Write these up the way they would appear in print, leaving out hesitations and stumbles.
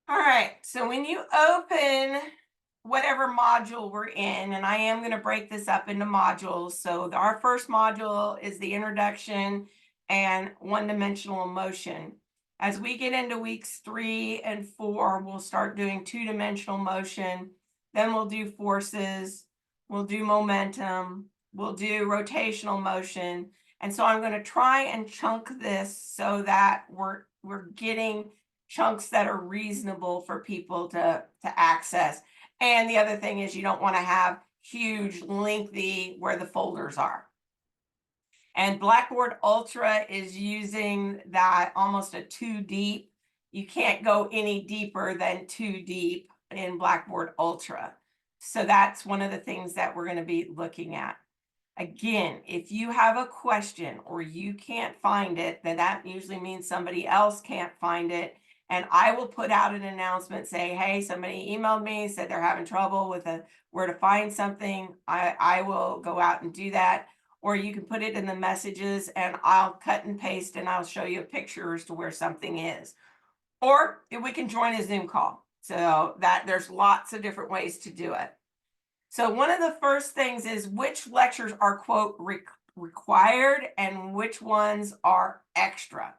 All right, so when you open whatever module we're in, and I am going to break this up into modules. So our first module is the introduction and one-dimensional motion. As we get into weeks 3 and 4, we'll start doing two-dimensional motion. Then we'll do forces, we'll do momentum, we'll do rotational motion. And so I'm going to try and chunk this so that we're getting chunks that are reasonable for people to access. And the other thing is you don't want to have huge, lengthy where the folders are. And Blackboard Ultra is using that almost a 2 deep. You can't go any deeper than 2 deep in Blackboard Ultra. So that's one of the things that we're going to be looking at. Again, if you have a question or you can't find it, then that usually means somebody else can't find it. And I will put out an announcement, say, hey, somebody emailed me, said they're having trouble with where to find something. I will go out and do that. Or you can put it in the messages and I'll cut and paste and I'll show you a picture as to where something is. Or we can join a Zoom call. So that there's lots of different ways to do it. So one of the first things is which lectures are, quote, required and which ones are extra.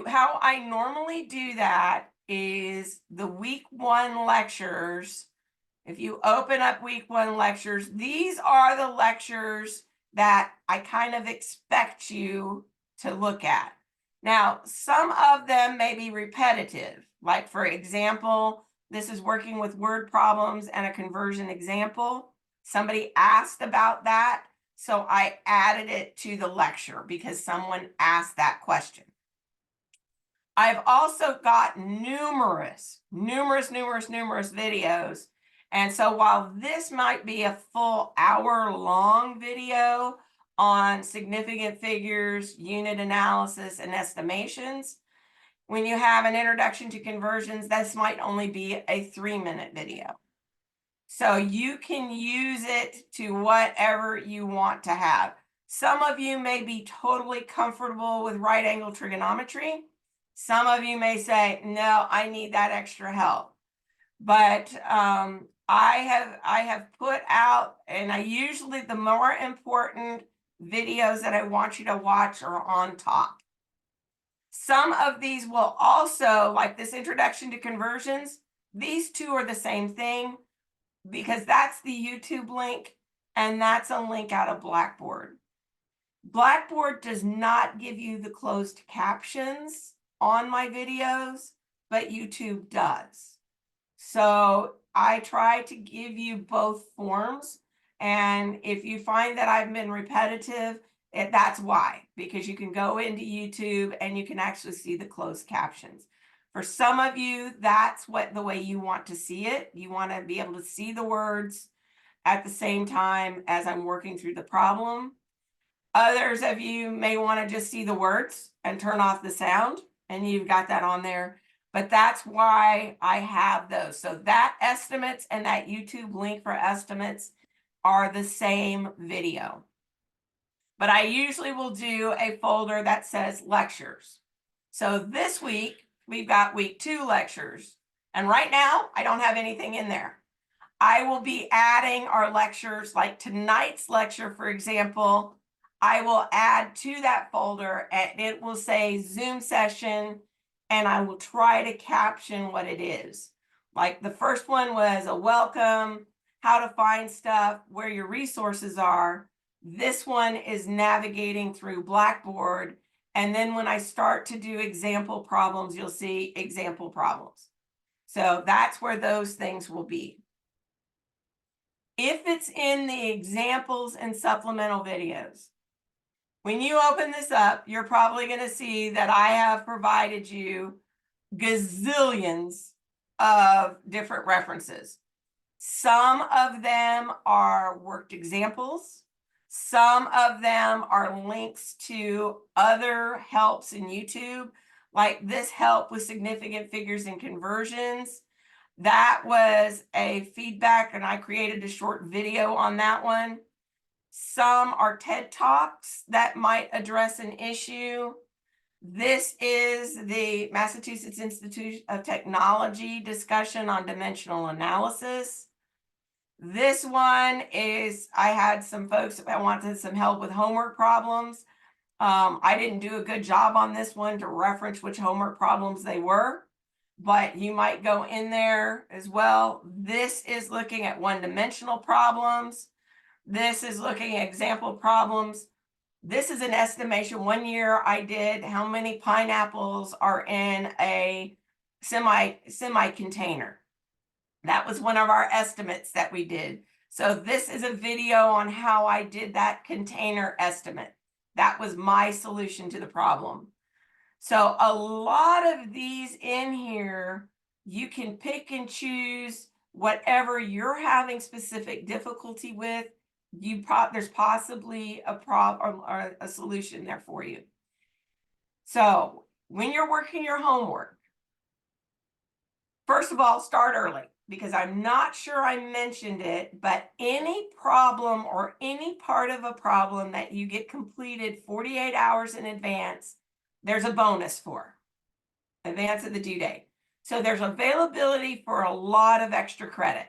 How I normally do that is the week 1 lectures. If you open up week 1 lectures, these are the lectures that I kind of expect you to look at. Now, some of them may be repetitive. Like, for example, this is working with word problems and a conversion example. Somebody asked about that, so I added it to the lecture because someone asked that question. I've also got numerous videos. And so while this might be a full hour-long video on significant figures, unit analysis, and estimations, when you have an introduction to conversions, this might only be a 3-minute video. So you can use it to whatever you want to have. Some of you may be totally comfortable with right angle trigonometry. Some of you may say, no, I need that extra help. But I have put out, and I usually, the more important videos that I want you to watch are on top. Some of these will also, like this introduction to conversions, these two are the same thing because that's the YouTube link and that's a link out of Blackboard. Blackboard does not give you the closed captions on my videos, but YouTube does. So I try to give you both forms. And if you find that I've been repetitive, that's why, because you can go into YouTube and you can actually see the closed captions. For some of you, that's the way you want to see it. You want to be able to see the words at the same time as I'm working through the problem. Others of you may want to just see the words and turn off the sound, and you've got that on there. But that's why I have those. So that estimates and that YouTube link for estimates are the same video. But I usually will do a folder that says lectures. So this week, we've got week 2 lectures. And right now, I don't have anything in there. I will be adding our lectures, like tonight's lecture, for example, I will add to that folder and it will say Zoom session, and I will try to caption what it is. Like the first one was a welcome, how to find stuff, where your resources are. This one is navigating through Blackboard. And then when I start to do example problems, you'll see example problems. So that's where those things will be. If it's in the examples and supplemental videos, when you open this up, you're probably going to see that I have provided you gazillions of different references. Some of them are worked examples. Some of them are links to other helps in YouTube, like this help with significant figures and conversions. That was a feedback, and I created a short video on that one. Some are TED Talks that might address an issue. This is the Massachusetts Institute of Technology discussion on dimensional analysis. This one is, I had some folks that wanted some help with homework problems. I didn't do a good job on this one to reference which homework problems they were, but you might go in there as well. This is looking at one-dimensional problems. This is looking at example problems. This is an estimation. One year I did how many pineapples are in a semi container. That was one of our estimates that we did. So this is a video on how I did that container estimate. That was my solution to the problem. So a lot of these in here, you can pick and choose whatever you're having specific difficulty with. There's possibly a problem or a solution there for you. So when you're working your homework, first of all, start early, because I'm not sure I mentioned it, but any problem or any part of a problem that you get completed 48 hours in advance, there's a bonus for advance of the due date. So there's availability for a lot of extra credit.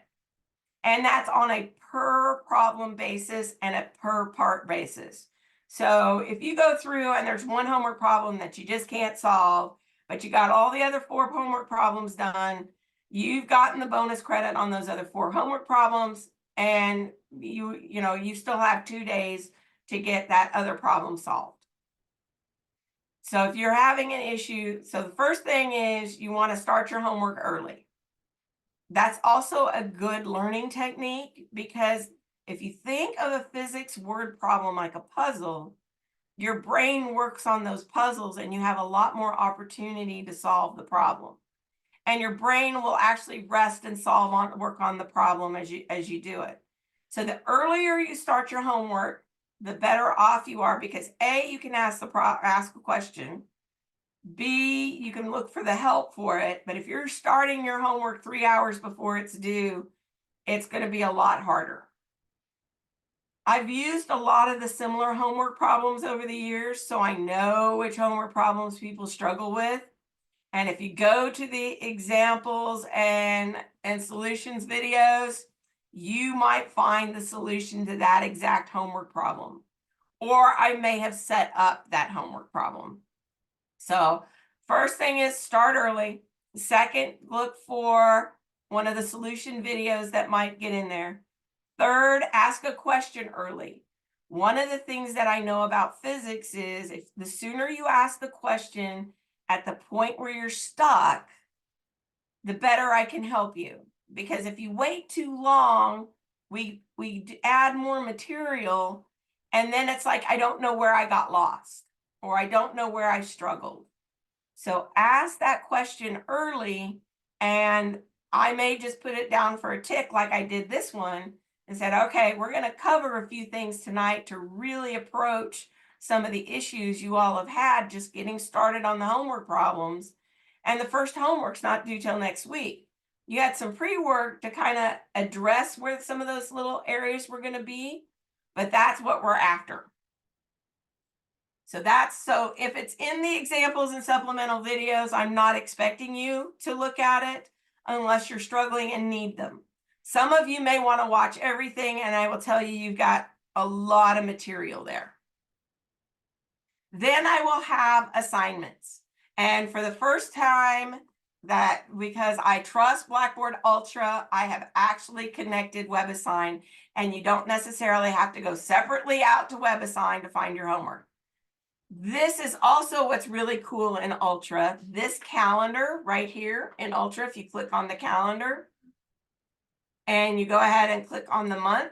And that's on a per problem basis and a per part basis. So if you go through and there's one homework problem that you just can't solve, but you got all the other 4 homework problems done, you've gotten the bonus credit on those other 4 homework problems, and you still have 2 days to get that other problem solved. So if you're having an issue, so the first thing is you want to start your homework early. That's also a good learning technique, because if you think of a physics word problem like a puzzle, your brain works on those puzzles and you have a lot more opportunity to solve the problem. And your brain will actually rest and work on the problem as you do it. So the earlier you start your homework, the better off you are, because A, you can ask a question. B, you can look for the help for it. But if you're starting your homework 3 hours before it's due, it's going to be a lot harder. I've used a lot of the similar homework problems over the years, so I know which homework problems people struggle with. And if you go to the examples and solutions videos, you might find the solution to that exact homework problem. Or I may have set up that homework problem. So first thing is start early. Second, look for one of the solution videos that might get in there. Third, ask a question early. One of the things that I know about physics is if the sooner you ask the question at the point where you're stuck, the better I can help you. Because if you wait too long, we add more material, and then it's like, I don't know where I got lost, or I don't know where I struggled. So ask that question early, and I may just put it down for a tick like I did this one and said, okay, we're going to cover a few things tonight to really approach some of the issues you all have had just getting started on the homework problems. And the first homework's not due till next week. You had some pre-work to kind of address where some of those little areas were going to be, but that's what we're after. So if it's in the examples and supplemental videos, I'm not expecting you to look at it unless you're struggling and need them. Some of you may want to watch everything, and I will tell you, you've got a lot of material there. Then I will have assignments. And for the first time, because I trust Blackboard Ultra, I have actually connected WebAssign, and you don't necessarily have to go separately out to WebAssign to find your homework. This is also what's really cool in Ultra. This calendar right here in Ultra, if you click on the calendar and you go ahead and click on the month,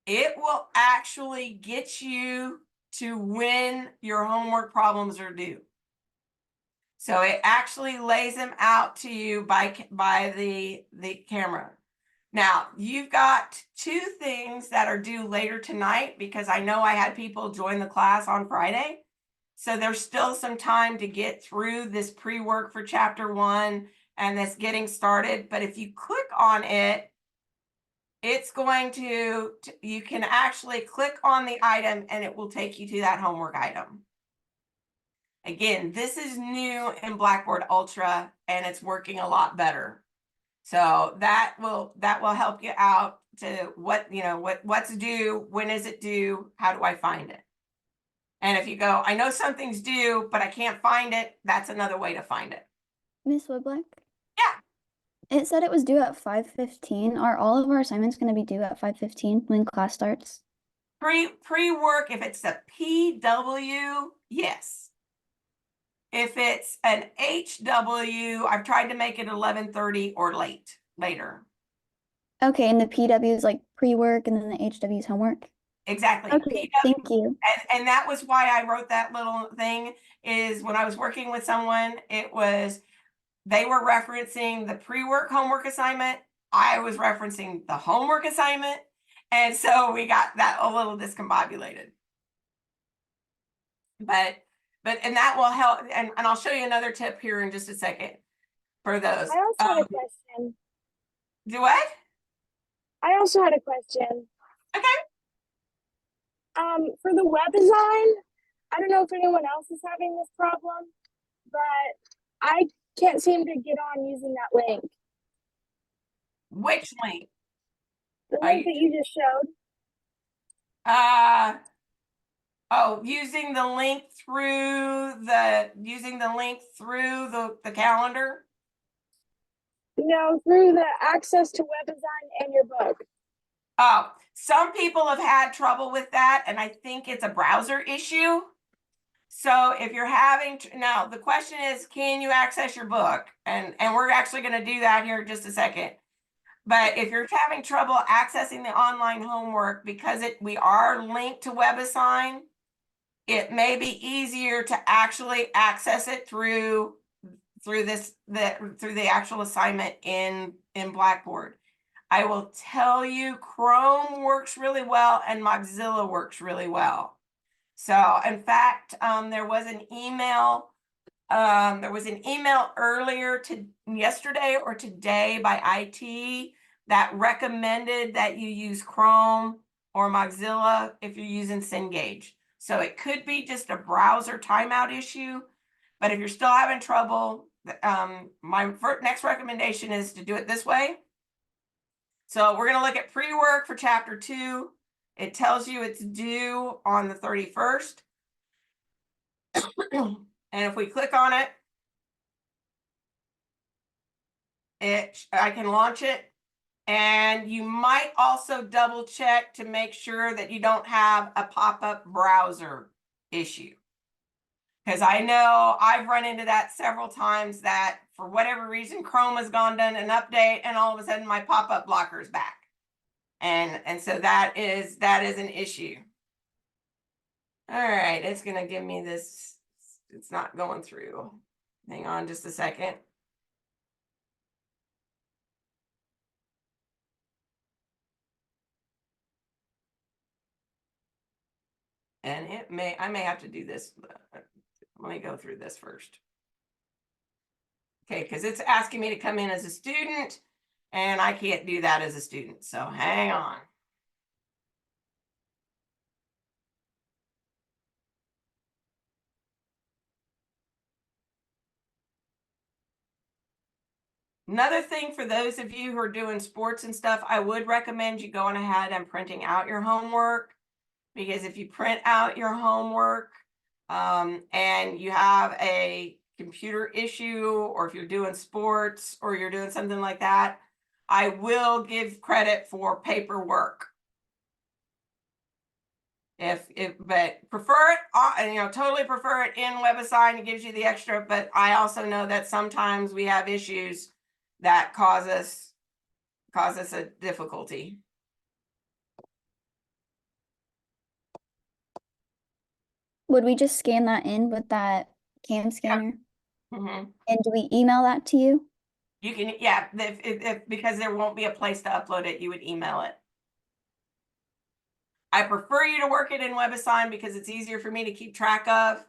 it will actually get you to when your homework problems are due. So it actually lays them out to you by the camera. Now, you've got 2 things that are due later tonight, because I know I had people join the class on Friday. So there's still some time to get through this pre-work for chapter 1 and this getting started. But if you click on it, it's going you can actually click on the item and it will take you to that homework item. Again, this is new in Blackboard Ultra and it's working a lot better. So that will help you out to what's due, when is it due, how do I find it? And if you go, I know something's due, but I can't find it, that's another way to find it. Miss Whitblack? Yeah. It said it was due at 5:15. Are all of our assignments going to be due at 5:15 when class starts? Pre-work, if it's a PW, yes. If it's an HW, I've tried to make it 11:30 or later. Okay, and the PW is like pre-work and then the HW is homework? Exactly. Okay, thank you. And that was why I wrote that little thing, is when I was working with someone, they were referencing the pre-work homework assignment. I was referencing the homework assignment. And so we got that a little discombobulated. And that will help. And I'll show you another tip here in just a second for those. I also had a question. Do what? I also had a question. Okay. For the web design, I don't know if anyone else is having this problem, but I can't seem to get on using that link. Which link? The link that you just showed. Using the link through the calendar? No, through the access to web design and your book. Oh, some people have had trouble with that, and I think it's a browser issue. So if you're having, now the question is, can you access your book? And we're actually going to do that here in just a second. But if you're having trouble accessing the online homework because we are linked to WebAssign, it may be easier to actually access it through the actual assignment in Blackboard. I will tell you, Chrome works really well and Mozilla works really well. So in fact, there was an email earlier yesterday or today by IT that recommended that you use Chrome or Mozilla if you're using Cengage. So it could be just a browser timeout issue, but if you're still having trouble, my next recommendation is to do it this way. So we're going to look at pre-work for chapter 2. It tells you it's due on the 31st. And if we click on it, I can launch it. And you might also double check to make sure that you don't have a pop-up browser issue. Because I know I've run into that several times, that for whatever reason, Chrome has done an update and all of a sudden my pop-up blocker is back. And so that is an issue. All right, it's going to give me this. It's not going through. Hang on just a second. And I may have to do this. Let me go through this first. Okay, because it's asking me to come in as a student, and I can't do that as a student. So hang on. Another thing for those of you who are doing sports and stuff, I would recommend you going ahead and printing out your homework, because if you print out your homework and you have a computer issue, or if you're doing sports or you're doing something like that, I will give credit for paperwork. But prefer it, totally prefer it in WebAssign. It gives you the extra, but I also know that sometimes we have issues that cause us a difficulty. Would we just scan that in with that CAM scanner? Mm-hmm. And do we email that to you? You can, yeah, because there won't be a place to upload it, you would email it. I prefer you to work it in WebAssign because it's easier for me to keep track of.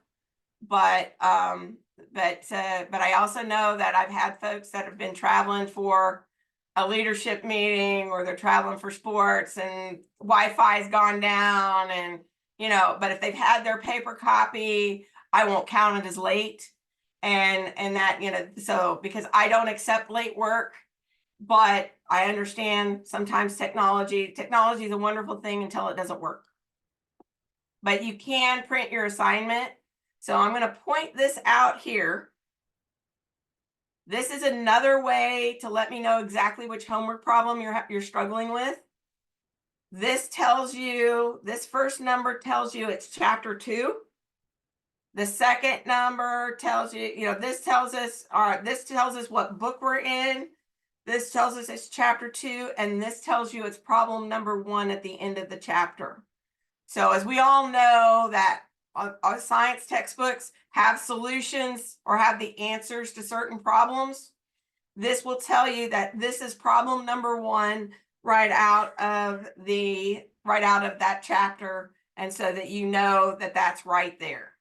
But I also know that I've had folks that have been traveling for a leadership meeting, or they're traveling for sports and Wi-Fi's gone down, and but if they've had their paper copy, I won't count it as late. And that, you know, so because I don't accept late work, but I understand sometimes technology is a wonderful thing until it doesn't work. But you can print your assignment. So I'm going to point this out here. This is another way to let me know exactly which homework problem you're struggling with. This tells you, this first number tells you it's chapter 2. The second number tells you, you know, this tells us what book we're in. This tells us it's chapter 2, and this tells you it's problem number 1 at the end of the chapter. So as we all know that our science textbooks have solutions or have the answers to certain problems, this will tell you that this is problem number 1 right out of that chapter, and so that you know that that's right there.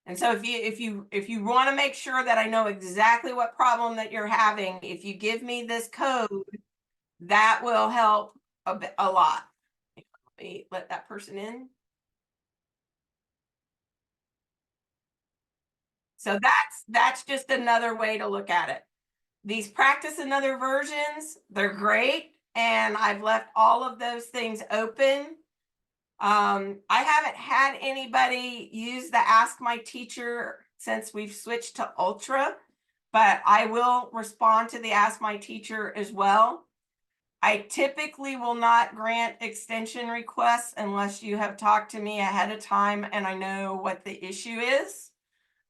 And so if you want to make sure that I know exactly what problem that you're having, if you give me this code, that will help a lot. Let me let that person in. So that's just another way to look at it. These practice and other versions, they're great. And I've left all of those things open. I haven't had anybody use the Ask My Teacher since we've switched to Ultra, but I will respond to the Ask My Teacher as well. I typically will not grant extension requests unless you have talked to me ahead of time and I know what the issue is.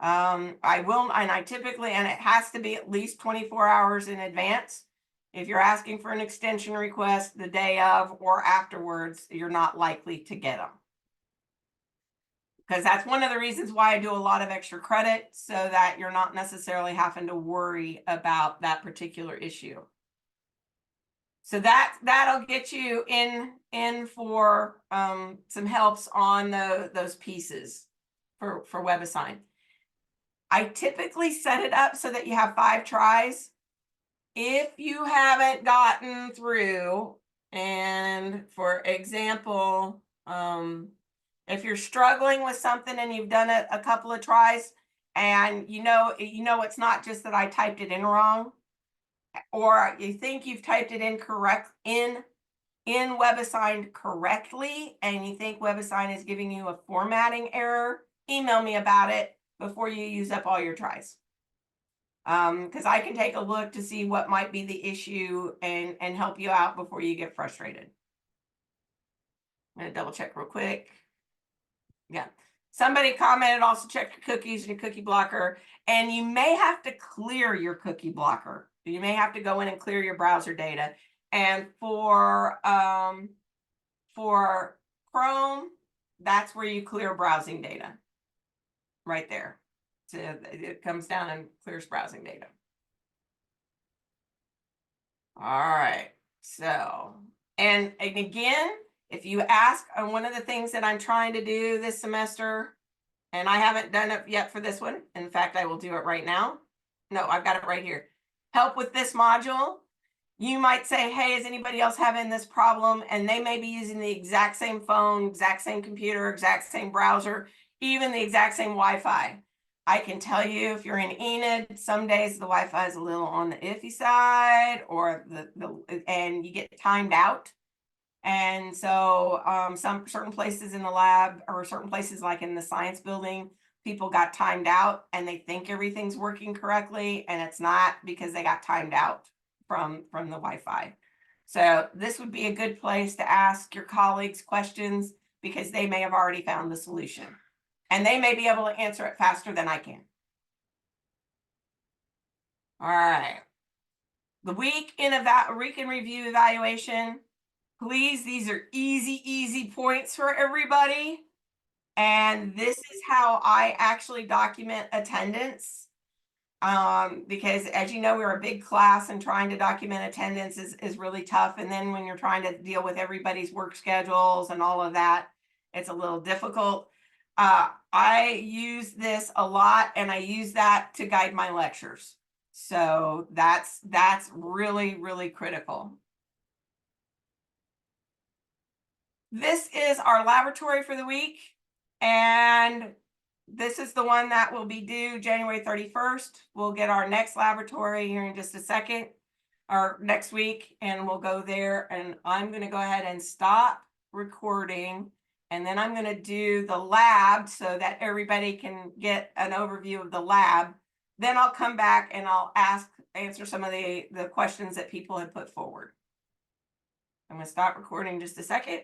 I will, and I typically, and it has to be at least 24 hours in advance. If you're asking for an extension request the day of or afterwards, you're not likely to get them. Because that's one of the reasons why I do a lot of extra credit, so that you're not necessarily having to worry about that particular issue. So that'll get you in for some helps on those pieces for WebAssign. I typically set it up so that you have 5 tries. If you haven't gotten through, and for example, if you're struggling with something and you've done it a couple of tries, and you know it's not just that I typed it in wrong, or you think you've typed it incorrect in WebAssign correctly, and you think WebAssign is giving you a formatting error, email me about it before you use up all your tries. Because I can take a look to see what might be the issue and help you out before you get frustrated. I'm going to double check real quick. Yeah. Somebody commented also check your cookies and your cookie blocker, and you may have to clear your cookie blocker. You may have to go in and clear your browser data. And for Chrome, that's where you clear browsing data. Right there. So it comes down and clears browsing data. All right. So, and again, if you ask, one of the things that I'm trying to do this semester, and I haven't done it yet for this one. In fact, I will do it right now. No, I've got it right here. Help with this module. You might say, hey, is anybody else having this problem? And they may be using the exact same phone, exact same computer, exact same browser, even the exact same Wi-Fi. I can tell you, if you're in Enid, some days the Wi-Fi is a little on the iffy side, or and you get timed out. And so some certain places in the lab, or certain places like in the science building, people got timed out and they think everything's working correctly, and it's not, because they got timed out from the Wi-Fi. So this would be a good place to ask your colleagues questions, because they may have already found the solution, and they may be able to answer it faster than I can. All right. The week in review evaluation. Please, these are easy points for everybody. And this is how I actually document attendance. Because as you know, we're a big class, and trying to document attendance is really tough. And then when you're trying to deal with everybody's work schedules and all of that, it's a little difficult. I use this a lot, and I use that to guide my lectures. So that's really critical. This is our laboratory for the week, and this is the one that will be due January 31st. We'll get our next laboratory here in just a second, or next week, and we'll go there. And I'm going to go ahead and stop recording. And then I'm going to do the lab so that everybody can get an overview of the lab. Then I'll come back and I'll answer some of the questions that people had put forward. I'm going to stop recording just a second.